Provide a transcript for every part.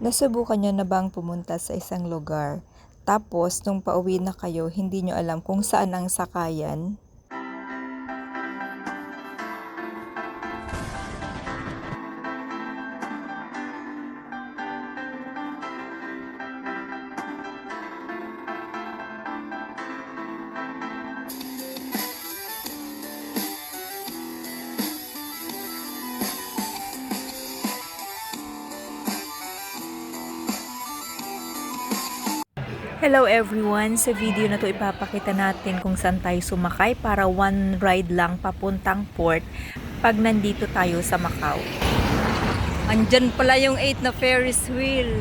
Nasubukan niyo na bang pumunta sa isang lugar, tapos nung pauwi na kayo hindi niyo alam kung saan ang sakayan? Hello everyone! Sa video na to ipapakita natin kung saan tayo sumakay para one ride lang papuntang port pag nandito tayo sa Macau. Andyan pala yung 8 na Ferris wheel.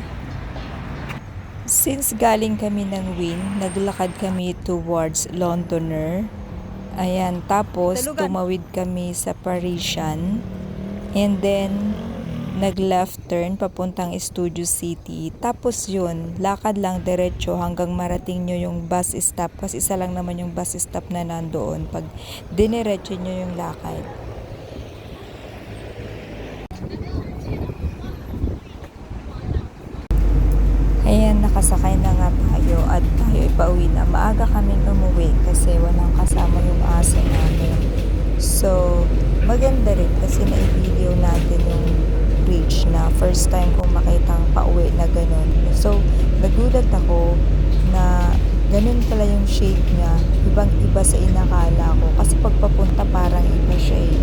Since galing kami ng Wynn, naglakad kami towards Londoner. Ayan, tapos tumawid kami sa Parisian. And then nag-left turn papuntang Studio City. Tapos yun, lakad lang diretso hanggang marating nyo yung bus stop. Kasi isa lang naman yung bus stop na nandoon pag diniretso nyo yung lakad. Ayan, nakasakay na nga tayo at tayo ipauwi na. Maaga kaming umuwi kasi walang kasama yung aso namin. So, maganda rin kasi na-video natin yung bridge na first time kong makitang pauwi na ganun. So, nagulat ako na ganun pala yung shape niya. Ibang-iba sa inakala ko. Kasi pagpapunta parang iba siya eh.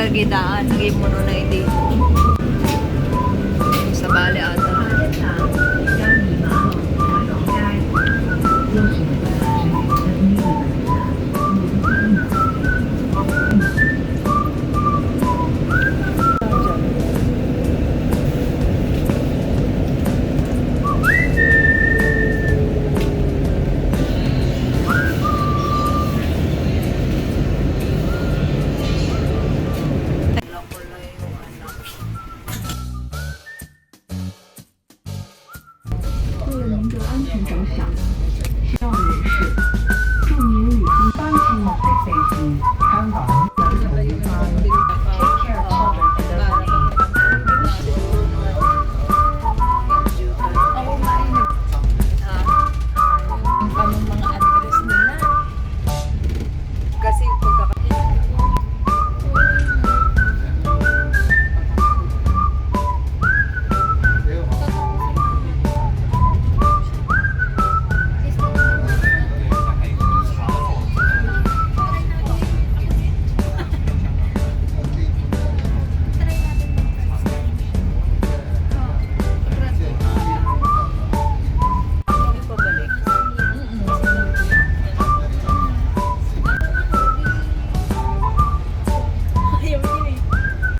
Gidaan, naging mo na hindi. Sa bali ata. 乘坐安全等响，需要人士，祝您旅途安全目的地是香港兩途愉快。Take care children and their Anong mga address nila? Kasi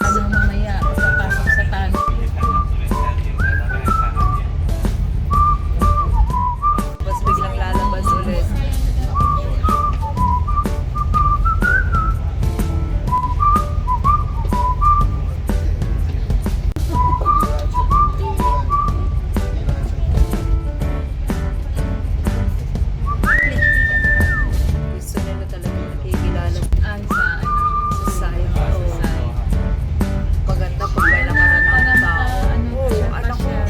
Ano mamaya pagkapasok sa tanong? Tapos biglang lalabas ulit. Gusto nila talaga nakikilala Ay, sa ano? sa sayang. Sa Oo. side. Maganda kung may lakaran ang Parang tao. ano, Oo, siya pa alam ko. siya.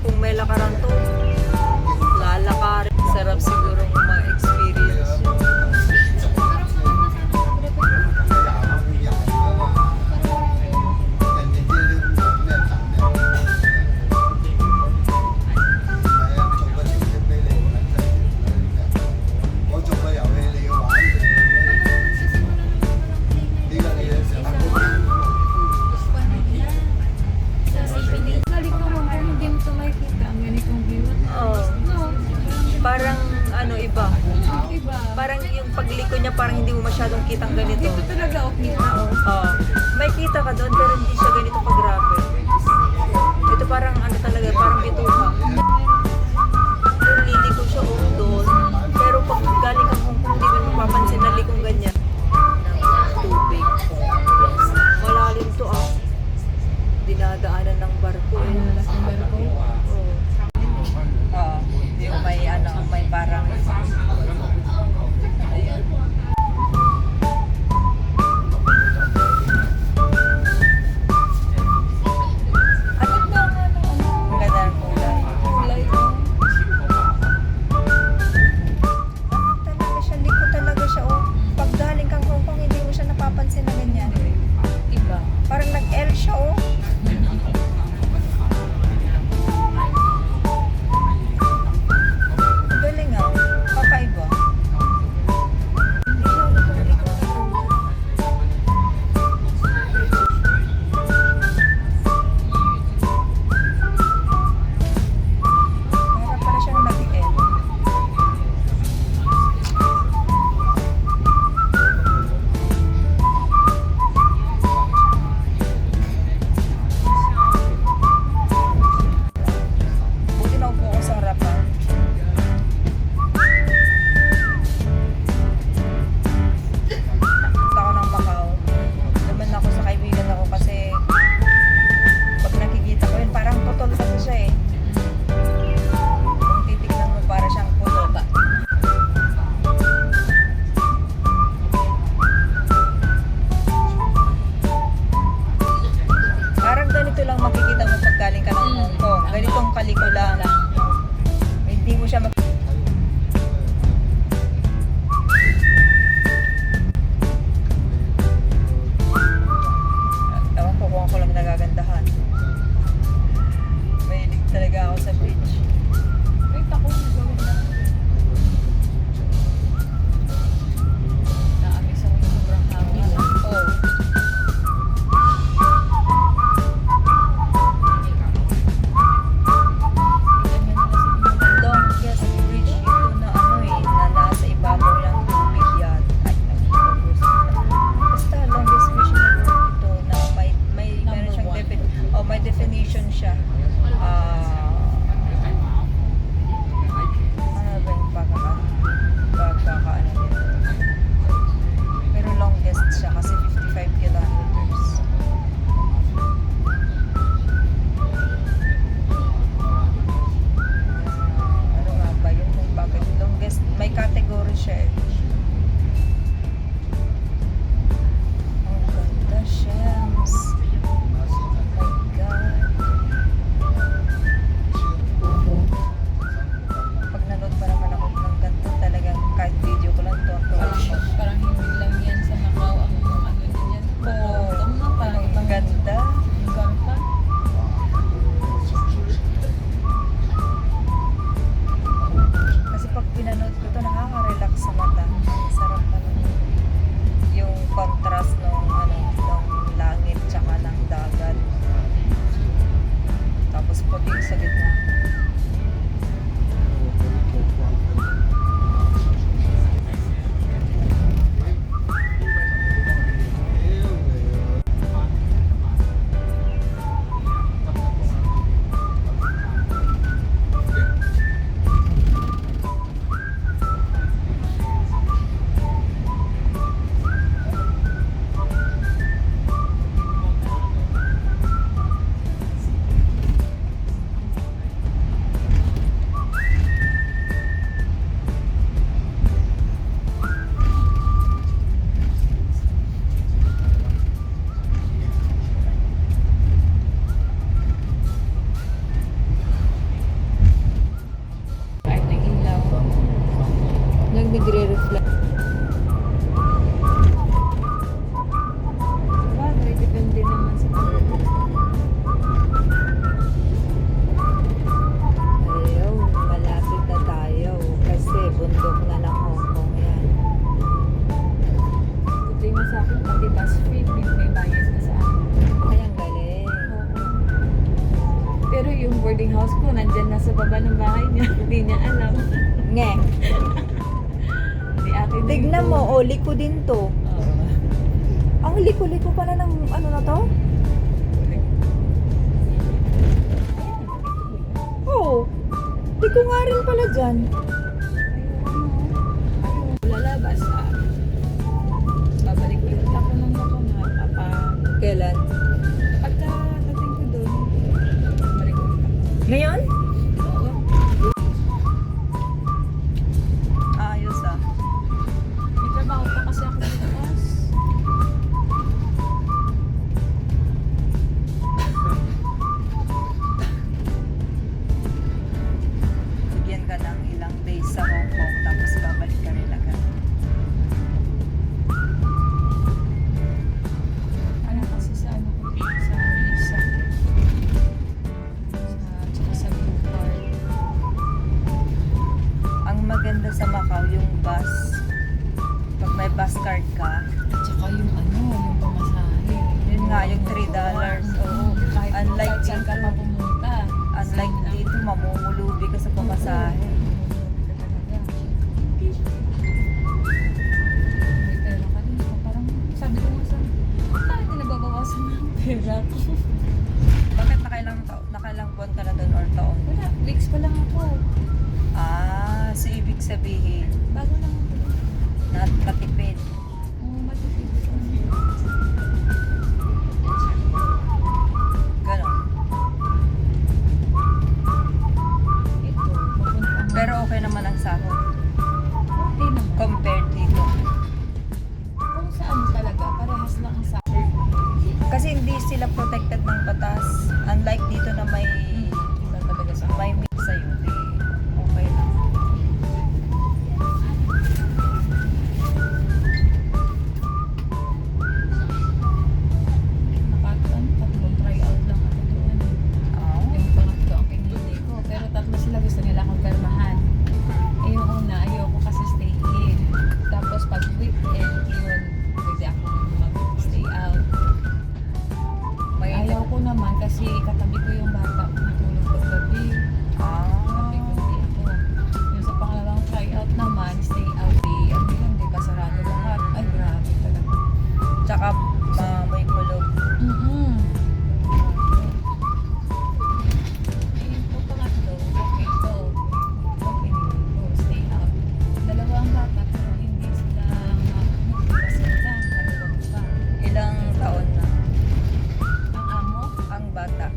Kung may lakaran to, lalakarin. Sarap siguro ma-experience yun. Balik ko naman, hindi mo ito makikita ang ganitong view. Oo. Parang ano iba. Iba. Parang yung pagliko niya parang hindi mo masyadong kitang ganito. Dito talaga okay na. Oo. May kita ka doon pero hindi siya ganito kagrabe. Ito parang ano talaga, parang bituka. Yung liliko siya doon. Pero pag galing kang Hong Kong, hindi mo mapapansin na likong ganyan. Ng tubig. Malalim to ah. Dinadaanan ng barko eh. Malaking barko. Oo. Yung may ano, may parang ayun. Ang ganda ng kulay. nagre-reflect. Sabagay, depende naman sa Ayaw, malapit na tayo kasi bundok na ng Hong Kong yan. Buti nga sa akin, pati bus fee, may bayad na sa akin. Ay, ang galing. Oo. Pero yung boarding house ko, nandyan na sa baba ng bahay niya. Hindi niya alam. Nge, Di akin tignan dito. mo, oh, liko din to. Oo. Ang liko-liko pala ng ano na to? Oo. Liko nga rin pala dyan. Lalabas babalik ulit ako ng Matunga kapag Kailan? pagkadating ko doon, balik ulit ako. Ngayon? Oo. Ayos ah. May trabaho pa kasi ako bukas. Bigyan ka ng ilang days sa Hong Kong tapos babalik ka rin agad. Ano kasi sa ano ko, sa visa. Tsaka sa blue card. Ang maganda sa Macau yung bus. Pag may bus card ka, Tsaka yung ano, yung pamasahe. yun nga yung $3. Oo. Kahit, Unlike kahit saan ka dito. pa pumunta. Unlike dito, mamumulubi ka sa pamasahe. May pera ka din. Parang sabi ko nga sa bakit nila babawasan ng pera ko? Bakit nakailang buwan ka na doon or taon? Wala, weeks pa lang ako. Ah, so ibig sabihin, Bago lang ako. katipid. Oo, matipid ko. Ganon. Ito, pupunta mo. Pero okay naman ang sahod okay naman. compared dito. Kung saan talaga, parehas lang ang sa Kasi hindi sila protected ng batas. Unlike dito na may iba talaga sa may mix sa'yo, di okay lang. tatlong try out lang ako doon. Oh. Yung pangatlo ang pinili ko. Pero tatlo sila gusto nila akong permahan. Eh yung una, ayoko kasi stay in. Tapos pag weekend, yun, pwede akong mag-stay out. May Ayaw ko naman kasi katabi ko yung bata. Matulog ko gabi. Sabi ko, hindi ako. Yung sa pangalawang try out naman, stay out. Ano yun, di ba? Sarado lahat. Ay, grabe talaga. Tsaka may kulog. Mm-mm. Ito pangatlo, okay to. Okay to, stay out. Dalawang bata pero hindi sila magkasita. Dalawang pa. Ilang taon na Ang amo, ang bata.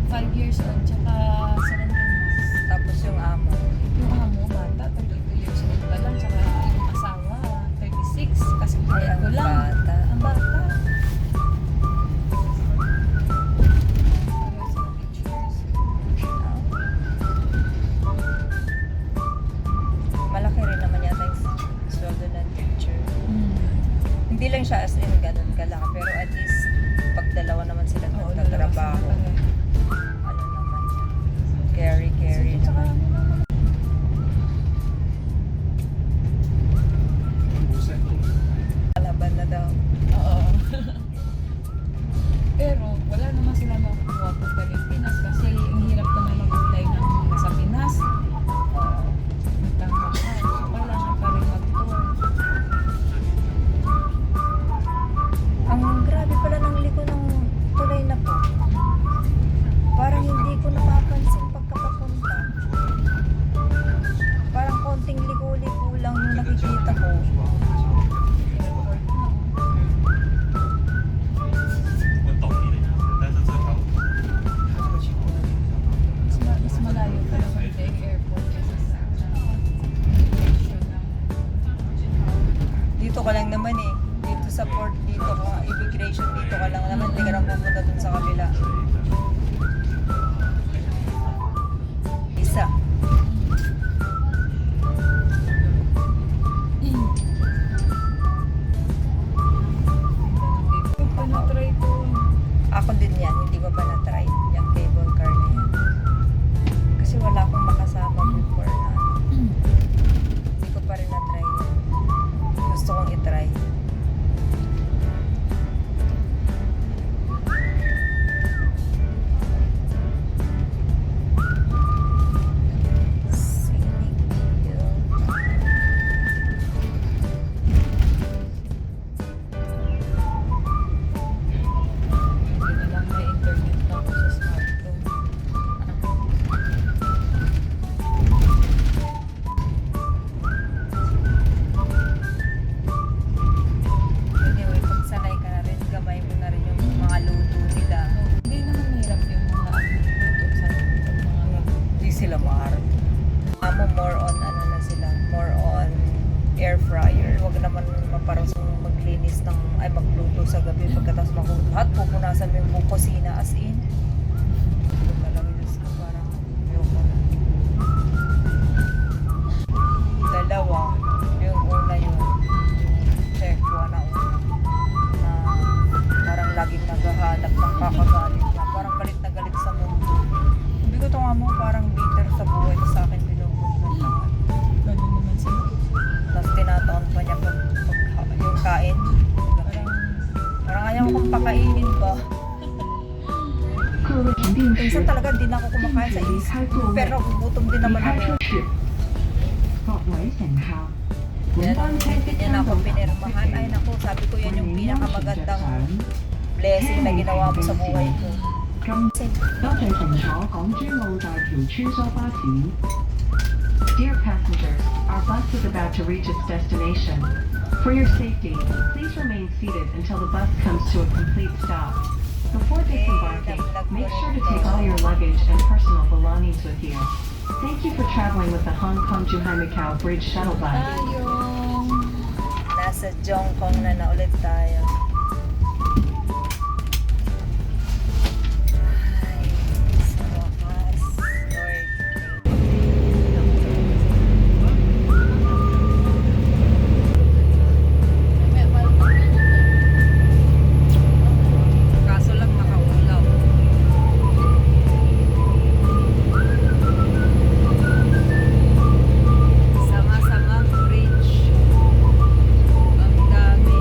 5 years old, tsaka 17 months. Tapos yung amo. Yung amo, bata, 32 years old pa lang, tsaka yung asawa, 36. Kasi Ay, kaya ang ko lang. bata. Ang bata. Pareho sila teachers. Malaki rin naman yata yung sweldo ng teacher. Mm. Hindi lang siya as in ganun kalaki, pero at least pag dalawa naman sila Oo, nagtatrabaho, dalawa sila ano naman, carry pareho. Tsaka naman. ano naman, Kalaban na daw. oo. Pero wala naman sila makukuha sa Pilipinas kasi ang hirap naman mag-apply ng sa Pinas. Magtangka ka. So, kailangan pa rin mag-tour. Ang grabe pala ng liko ng tulay na po. Parang hindi ko napapansin pagkapapunta. Parang konting liko-liko lang yung nakikita ko. Airport na. 我懂你的意思，但是这条 Mas malayo pa naman yung airport kasi sa immigration ng Dito ka lang naman eh. Dito sa port, dito ka, immigration dito ka lang naman. Hindi ka lang pupunta dun sa kabila. Isa. more on ano na sila, more on air fryer. Huwag naman maparasong maglinis ng, ay magluto sa gabi pagkatapos makulat. Pupunasan mo yung buong kusina as in. Ito talaga, Diyos ko, parang ayoko na. Dalawa, yung una yung Tekwa na una. Na parang laging naghahanap ng kakagalit na. Parang galit na galit sa mundo. Sabi ko ito nga mo, parang bitter sa buhay. Tapos sa akin binubugbog na. Ganun naman sila. Tapos tinataon pa niya yung kain. Parang ayaw kong pakainin ba? 各位停定 Minsan 时， talaga hindi na ako kumakain sa 请离 isip. 开座位， Pero gutom din 离 naman 开 ako. 车室。各位乘客，本 Yan, 班車 hindi 即 niya 將 na 到 ako 達 pinirmahan. Ay 的 naku, sabi ko yan yung 歡迎優先着 pinakamagandang 上。 blessing na ginawa mo sa buhay ko. 今多謝乘坐港珠澳大橋穿梭巴士。Dear passengers, our bus is about to reach its destination. For your safety, please remain seated until the bus comes to a complete stop. Before disembarking, make sure to take all your luggage and personal belongings with you. Thank you for traveling with the Hong Kong-Zhuhai Macau Bridge Shuttle Bus. Tayong Nasa Jongkong na ulit tayo. Ay, sa wakas, Lord. Kaso lang nakaulaw. Sama-samang bridge. Ang dami.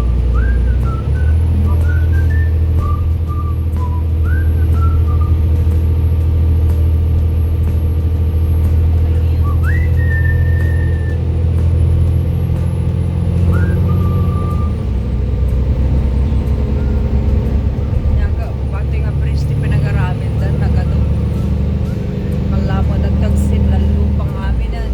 Nyaga, pati nga bridge di pinag-aramin dan nagano. Kala mo nagtagsin lalupang aminan.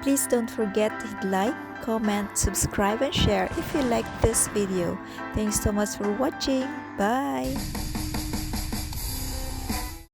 Please don't forget to hit like, comment, subscribe, and share if you like this video. Thanks so much for watching. Bye!